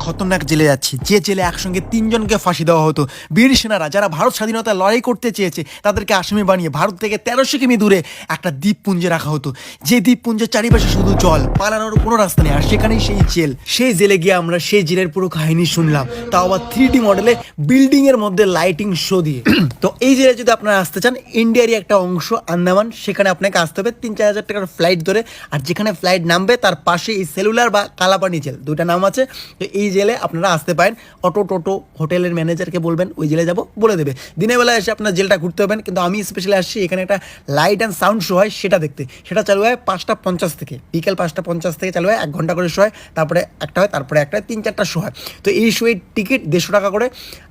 খতরনাক জেলে যাচ্ছি, যে জেলে একসঙ্গে 3 জনকে ফাঁসি দেওয়া হতো। বীর সেনারা যারা ভারত স্বাধীনতা লড়াই করতে চেয়েছে তাদেরকে আসামি বানিয়ে ভারত থেকে 1300 কিমি দূরে একটা দ্বীপপুঞ্জে রাখা হতো, যে দ্বীপপুঞ্জের চারিপাশে শুধু জল, পালানোর কোনো রাস্তা নেই। আর সেখানেই সেই জেল। সেই জেলে গিয়ে আমরা সেই জেলের পুরো কাহিনী শুনলাম, তাও আবার 3D মডেলে, বিল্ডিং এর মধ্যে লাইটিং শো দিয়ে। তো এই জেলে যদি আপনারা আসতে চান, ইন্ডিয়ারই একটা অংশ আন্দামান, সেখানে আপনাকে আসতে হবে 3-4 হাজার টাকার ফ্লাইট ধরে। আর যেখানে ফ্লাইট নামবে তার পাশে এই সেলুলার বা কালাপানি জেল, দুইটা নাম আছে। তো এই জেলে আপনারা আসতে পারেন। অটো টোটো হোটেলের ম্যানেজারকে বলবেন ওই জেলে যাব, বলে দেবে। দিনের বেলা এসে আপনার জেলটা ঘুরতে হবেন, কিন্তু আমি স্পেশালি আসছি এখানে একটা লাইট অ্যান্ড সাউন্ড শো হয়, সেটা দেখতে। সেটা চালু হয় 5:50 থেকে, বিকেল 5:50 থেকে চালু হয়, 1 ঘন্টা করে শো হয়। তারপরে একটা হয়, তারপরে একটা হয়, 3-4টা শো হয়। তো এই শোয়ের টিকিট 150 টাকা করে।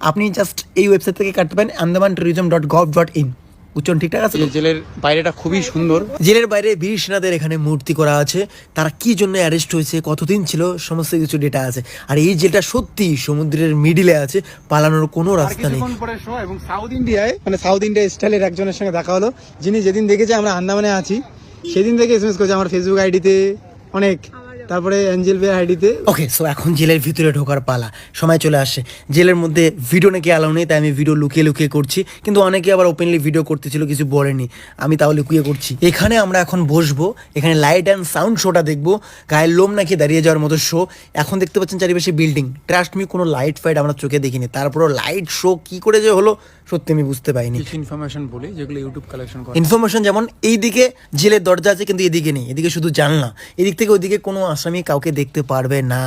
আপনি জাস্ট এই ওয়েবসাইট থেকে কাটতে পারেন, andaman-tourism.gov.in। উচ্চারণ ঠিকঠাক আছে? জেলের বাইরেটা খুবই সুন্দর। জেলের বাইরে বীর সেনাদের এখানে মূর্তি করা আছে, তারা কি জন্য অ্যারেস্ট হয়েছে, কতদিন ছিল, সমস্ত কিছু ডেটা আছে। আর এই জেলটা সত্যি সমুদ্রের মিডিলে আছে, পালানোর কোনো রাস্তা নেই। এবং সাউথ ইন্ডিয়ায়, মানে সাউথ ইন্ডিয়া স্টাইলের একজনের সঙ্গে দেখা হলো, যিনি যেদিন দেখেছে আমরা আন্দামানে আছি সেদিন থেকে এসএমএস করেছে আমার ফেসবুক আইডিতে অনেক, তারপরে অ্যাঞ্জেল বে আইডিতে। ওকে, সো এখন জেলের ভিতরে ঢোকার পালা, সময় চলে আসছে। জেলের মধ্যে ভিডিও নাকি অ্যালাউ নেই, তাই আমি ভিডিও লুকিয়ে লুকিয়ে করছি। কিন্তু অনেকে আবার ওপেনলি ভিডিও করতেছিল, কিছু বলেনি, আমি তাও লুকিয়ে করছি। এখানে আমরা এখন বসবো, এখানে লাইট অ্যান্ড সাউন্ড শোটা দেখবো। গায়ের লোম নাকি দাঁড়িয়ে যাওয়ার মতো শো। এখন দেখতে পাচ্ছেন চারিপাশে বিল্ডিং, ট্রাস্ট মি কোনো লাইট ফাইট আমরা চোখে দেখিনি। তারপরও লাইট শো কি করে যে হলো সত্যি আমি বুঝতে পারিনি। কিছু ইনফরমেশন বলি যেগুলো ইউটিউব কালেকশন করে। ইনফরমেশন যেমন, এইদিকে জেলের দরজা আছে কিন্তু এদিকে নেই, এদিকে শুধু জানলা। এদিক থেকে ওইদিকে কোনো আসামি কাউকে দেখতে পারবে না।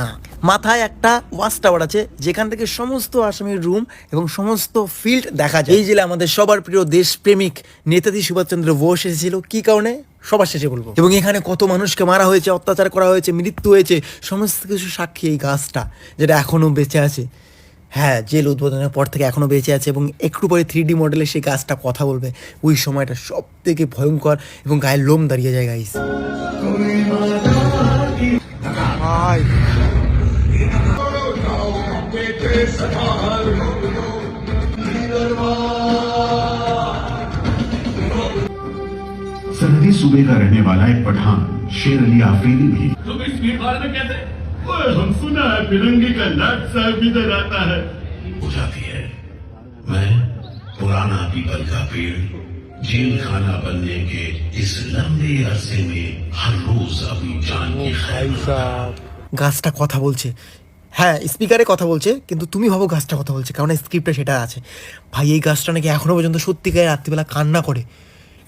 মাথায় একটা ওয়াচ টাওয়ার আছে, যেখান থেকে সমস্ত আসামির রুম এবং সমস্ত ফিল্ড দেখা যায়। এই জেলে আমাদের সবার প্রিয় দেশপ্রেমিক নেতাজি সুভাষচন্দ্র বোস এসেছিল। কি কারণে সবার শেষে বলবো। এবং এখানে কত মানুষকে মারা হয়েছে, অত্যাচার করা হয়েছে, মৃত্যু হয়েছে, সমস্ত কিছু সাক্ষী এই গাছটা, যেটা এখনো বেঁচে আছে। হ্যাঁ, জেল উদ্বোধনের পর থেকে এখনও বেঁচে আছে। এবং একটু পরে 3D মডেলে সেই গাছটা কথা বলবে। ওই সময়টা সব থেকে ভয়ঙ্কর এবং গায়ের লোম দাঁড়িয়ে যায় গাইস। सरहदी सूबे का रहने वाला एक पठान शेर अली आफरीदी भी। तुम इस भीड़ भाड़ में कैसे? ओए, हम सुना है फिरंगी का लाट साहब इधर आता है। हो जाती है। मैं पुराना पीपल का पेड़ जेल खाना बनने के इस लंबे अरसे में हर रोज अपनी जान की खैर। গাছটা কথা বলছে, হ্যাঁ স্পিকারে কথা বলছে, কিন্তু তুমি ভাবো গাছটা কথা বলছে, কারণ স্ক্রিপ্টে সেটা আছে। ভাই এই গাছটা নাকি এখনো পর্যন্ত সত্যিকার রাত্রিবেলা কান্না করে।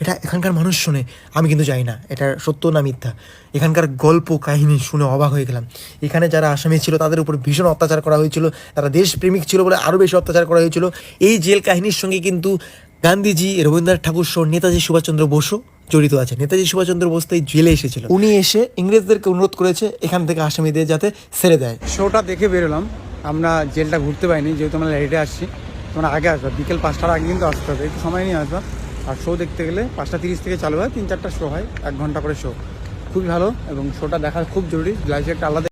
এটা এখানকার মানুষ শোনে, আমি কিন্তু জানি না এটা সত্য না মিথ্যা। এখানকার গল্প কাহিনী শুনে অবাক হয়ে গেলাম। এখানে যারা আসামি ছিল তাদের উপর ভীষণ অত্যাচার করা হয়েছিল, তারা দেশপ্রেমিক ছিল বলে আরও বেশি অত্যাচার করা হয়েছিল। এই জেল কাহিনীর সঙ্গে কিন্তু গান্ধীজি, রবীন্দ্রনাথ ঠাকুর সহ নেতাজি সুভাষচন্দ্র বোসও জড়িত আছে। নেতাজি সুভাষচন্দ্র বোস তো এই জেলে এসেছিল, উনি এসে ইংরেজদেরকে অনুরোধ করেছে এখান থেকে আসামিদের যাতে ছেড়ে দেয়। শোটা দেখে বেরোলাম, আমরা জেলটা ঘুরতে পাইনি যেহেতু আমরা লেটে আসছি। তোমরা আগে আসবা, বিকেল 5টার আগে কিন্তু আসতে হবে, একটু সময় নিয়ে আসবা। আর শো দেখতে গেলে 5:30 থেকে চালু হয়, 3-4টা শো হয়, 1 ঘন্টা করে শো। খুবই ভালো এবং শোটা দেখা খুব জরুরি। লাইফে একটা আলাদা